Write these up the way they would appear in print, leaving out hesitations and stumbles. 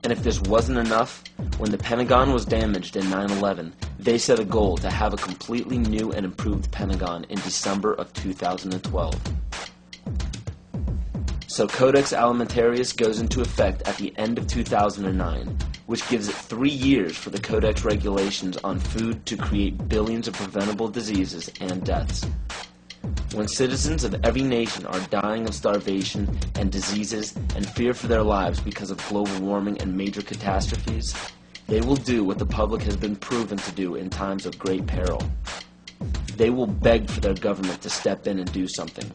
And if this wasn't enough, when the Pentagon was damaged in 9/11, they set a goal to have a completely new and improved Pentagon in December of 2012. So Codex Alimentarius goes into effect at the end of 2009, which gives it 3 years for the Codex regulations on food to create billions of preventable diseases and deaths. When citizens of every nation are dying of starvation and diseases and fear for their lives because of global warming and major catastrophes, they will do what the public has been proven to do in times of great peril. They will beg for their government to step in and do something.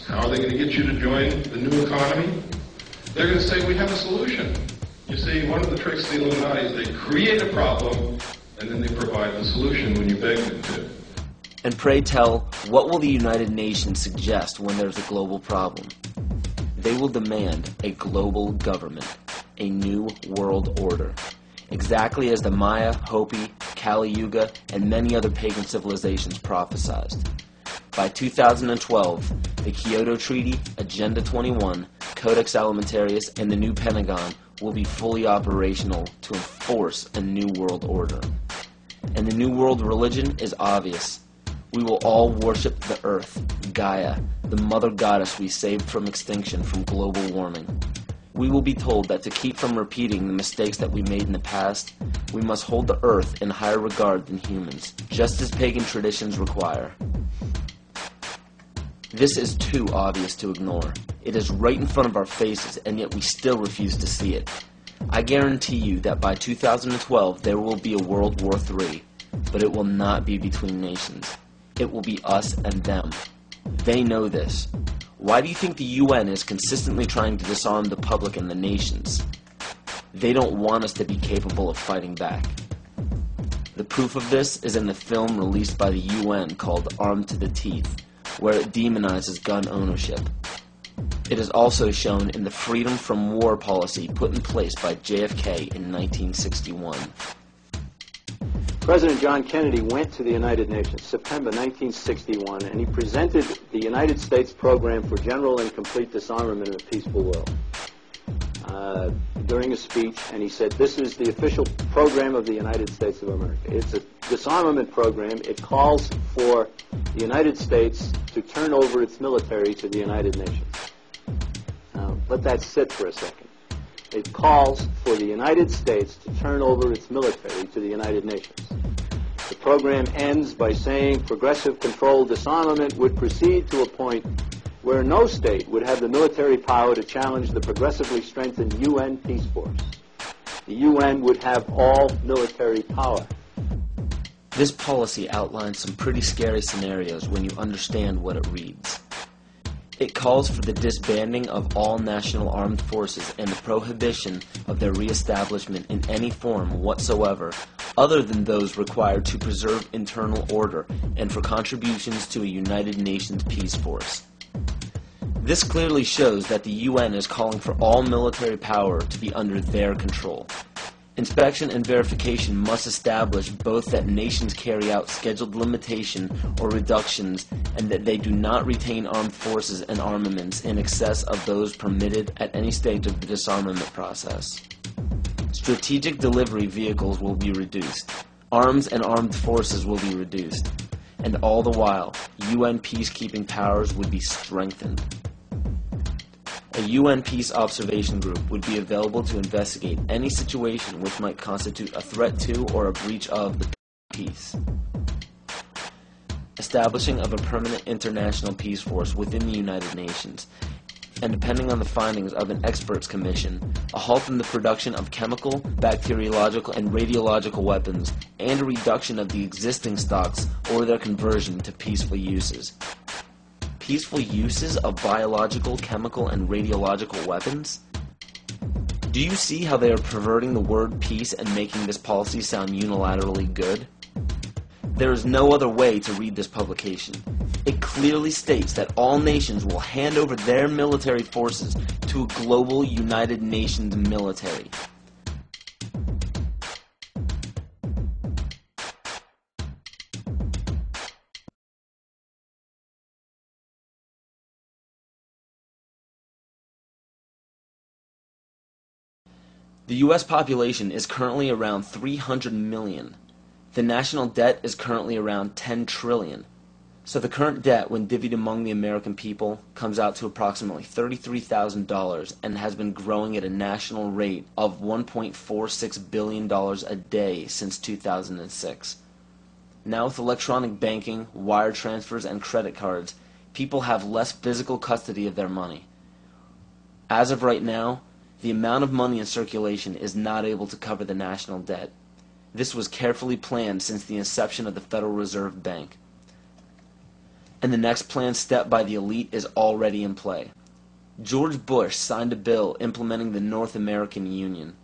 How are they going to get you to join the new economy? They're going to say, we have a solution. You see, one of the tricks of the Illuminati is they create a problem and then they provide the solution when you beg them to. And pray tell, what will the United Nations suggest when there's a global problem? They will demand a global government, a new world order, exactly as the Maya, Hopi, Kali Yuga, and many other pagan civilizations prophesized. By 2012, the Kyoto Treaty, Agenda 21, Codex Alimentarius, and the new Pentagon will be fully operational to enforce a new world order. And the new world religion is obvious. We will all worship the earth, Gaia, the mother goddess we saved from extinction from global warming. We will be told that to keep from repeating the mistakes that we made in the past, we must hold the earth in higher regard than humans, just as pagan traditions require. This is too obvious to ignore. It is right in front of our faces, and yet we still refuse to see it. I guarantee you that by 2012 there will be a World War III, but it will not be between nations. It will be us and them. They know this. Why do you think the UN is consistently trying to disarm the public and the nations? They don't want us to be capable of fighting back. The proof of this is in the film released by the UN called Armed to the Teeth, where it demonizes gun ownership. It is also shown in the Freedom from War policy put in place by JFK in 1961. President John Kennedy went to the United Nations September 1961, and he presented the United States program for general and complete disarmament in a peaceful world during a speech, and he said, this is the official program of the United States of America. It's a disarmament program. It calls for the United States to turn over its military to the United Nations. Now, let that sit for a second. It calls for the United States to turn over its military to the United Nations. The program ends by saying progressive controlled disarmament would proceed to a point where no state would have the military power to challenge the progressively strengthened UN peace force. The UN would have all military power. This policy outlines some pretty scary scenarios when you understand what it reads. It calls for the disbanding of all national armed forces and the prohibition of their reestablishment in any form whatsoever other than those required to preserve internal order and for contributions to a United Nations peace force. This clearly shows that the UN is calling for all military power to be under their control. Inspection and verification must establish both that nations carry out scheduled limitation or reductions and that they do not retain armed forces and armaments in excess of those permitted at any stage of the disarmament process. Strategic delivery vehicles will be reduced. Arms and armed forces will be reduced. And all the while, UN peacekeeping powers would be strengthened. A UN Peace Observation Group would be available to investigate any situation which might constitute a threat to or a breach of the peace. Establishing of a permanent international peace force within the United Nations, and depending on the findings of an experts commission, a halt in the production of chemical, bacteriological, and radiological weapons, and a reduction of the existing stocks or their conversion to peaceful uses. Peaceful uses of biological, chemical, and radiological weapons? Do you see how they are perverting the word peace and making this policy sound unilaterally good? There is no other way to read this publication. It clearly states that all nations will hand over their military forces to a global United Nations military. The U.S. population is currently around 300 million. The national debt is currently around 10 trillion. So the current debt, when divvied among the American people, comes out to approximately $33,000 and has been growing at a national rate of $1.46 billion a day since 2006. Now with electronic banking, wire transfers, and credit cards, people have less physical custody of their money. As of right now, the amount of money in circulation is not able to cover the national debt. This was carefully planned since the inception of the Federal Reserve Bank. And the next planned step by the elite is already in play. George Bush signed a bill implementing the North American Union.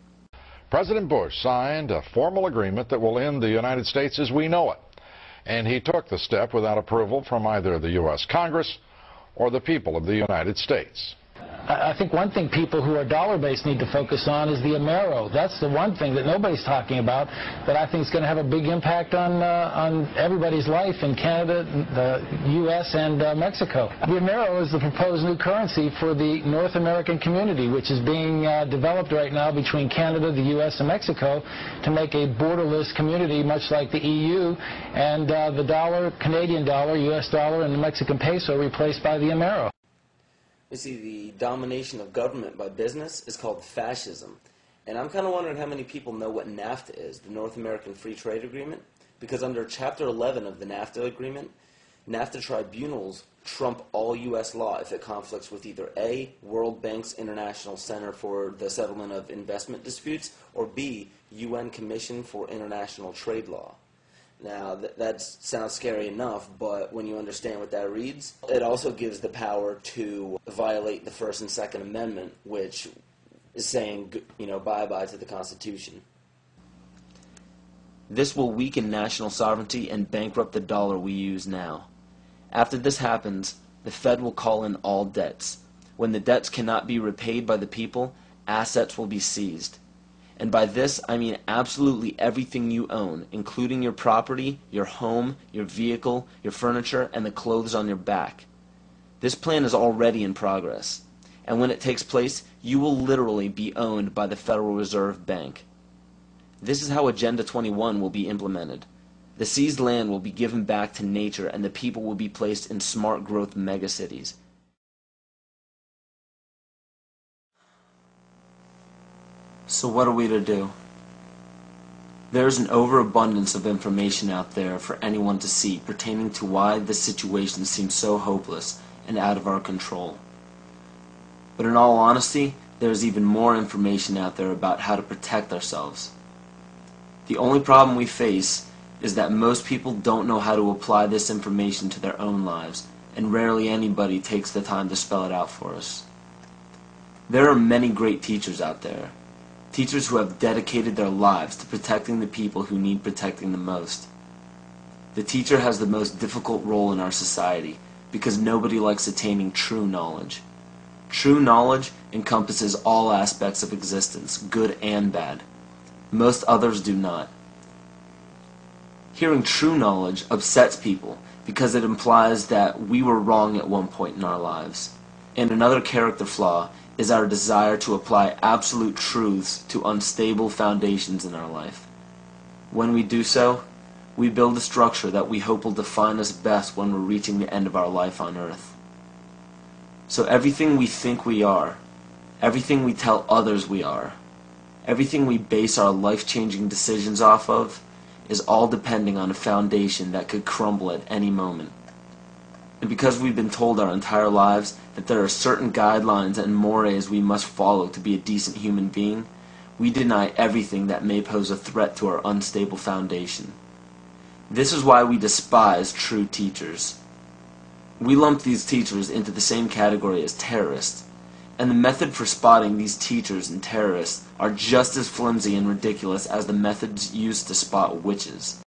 President Bush signed a formal agreement that will end the United States as we know it. And he took the step without approval from either the U.S. Congress or the people of the United States. I think one thing people who are dollar-based need to focus on is the Amero. That's the one thing that nobody's talking about that I think is going to have a big impact on everybody's life in Canada, the U.S., and Mexico. The Amero is the proposed new currency for the North American community, which is being developed right now between Canada, the U.S., and Mexico to make a borderless community much like the EU, and the dollar, Canadian dollar, U.S. dollar, and the Mexican peso replaced by the Amero. You see, the domination of government by business is called fascism. And I'm kind of wondering how many people know what NAFTA is, the North American Free Trade Agreement. Because under Chapter 11 of the NAFTA agreement, NAFTA tribunals trump all U.S. law if it conflicts with either A, World Bank's International Center for the Settlement of Investment Disputes, or B, UN Commission for International Trade Law. Now, that sounds scary enough, but when you understand what that reads, it also gives the power to violate the First and Second Amendment, which is saying, bye-bye to the Constitution. This will weaken national sovereignty and bankrupt the dollar we use now. After this happens, the Fed will call in all debts. When the debts cannot be repaid by the people, assets will be seized. And by this, I mean absolutely everything you own, including your property, your home, your vehicle, your furniture, and the clothes on your back. This plan is already in progress. And when it takes place, you will literally be owned by the Federal Reserve Bank. This is how Agenda 21 will be implemented. The seized land will be given back to nature, and the people will be placed in smart growth megacities. So what are we to do? There is an overabundance of information out there for anyone to see pertaining to why this situation seems so hopeless and out of our control. But in all honesty, there is even more information out there about how to protect ourselves. The only problem we face is that most people don't know how to apply this information to their own lives, and rarely anybody takes the time to spell it out for us. There are many great teachers out there. Teachers who have dedicated their lives to protecting the people who need protecting the most. The teacher has the most difficult role in our society because nobody likes attaining true knowledge. True knowledge encompasses all aspects of existence, good and bad. Most others do not. Hearing true knowledge upsets people because it implies that we were wrong at one point in our lives. And another character flaw is our desire to apply absolute truths to unstable foundations in our life. When we do so, we build a structure that we hope will define us best when we're reaching the end of our life on earth. So everything we think we are, everything we tell others we are, everything we base our life-changing decisions off of, is all depending on a foundation that could crumble at any moment. And because we've been told our entire lives that there are certain guidelines and mores we must follow to be a decent human being, we deny everything that may pose a threat to our unstable foundation. This is why we despise true teachers. We lump these teachers into the same category as terrorists, and the method for spotting these teachers and terrorists are just as flimsy and ridiculous as the methods used to spot witches.